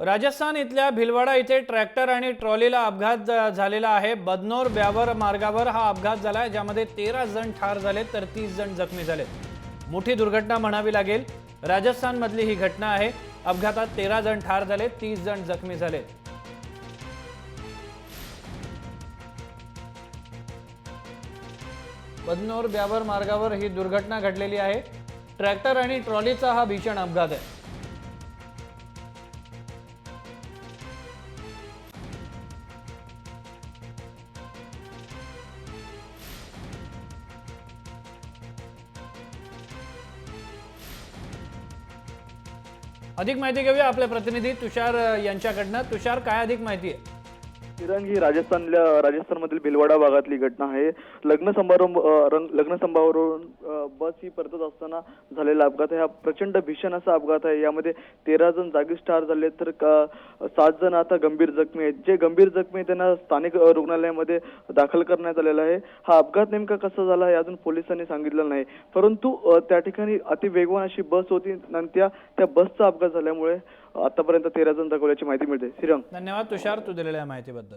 राजस्थान इथल्या भिलवाडा इथे ट्रॅक्टर आणि ट्रॉलीला अपघात झालेला आहे। बदनोर ब्यावर मार्गावर हा अपघात झाला ज्यामध्ये 13 जण ठार झाले तर 30 जण जखमी झाले। मोठी दुर्घटना म्हणावी लागेल। राजस्थान मधली ही घटना आहे। अपघातात 13 जण ठार झाले, 30 जण जखमी झाले। बदनोर ब्यावर मार्गावर ही दुर्घटना घडलेली आहे। ट्रॅक्टर आणि ट्रॉलीचा हा भीषण अपघात आहे। अधिक माहिती घेऊया आपले प्रतिनिधी तुषार यांच्याकडनं। तुषार, काय अधिक माहिती आहे? ही राजस्थानमधील भिलवाडा भागातली घटना आहे। लग्न समारंभावरून बस ही परतत असताना झालेला अपघात आहे। हा प्रचंड भीषण असा अपघात आहे। यामध्ये 13 जण जागीच ठार झाले तर 7 जण आता गंभीर जखमी आहेत। जे गंभीर जखमी त्यांना स्थानिक रुग्णालयामध्ये दाखल करण्यात आलेला आहे। हा अपघात नेमका कसा झाला हे अजून पोलिसांनी सांगितलं नाही, परंतु त्या ठिकाणी अतिवेगवान अशी बस होती आणि त्या बसचा अपघात झाल्यामुळे आतापर्यंत 13 जण जखमी झाल्याची माहिती मिळते। श्रीरंग, धन्यवाद तुषार, तू दिलेल्या माहितीबद्दल।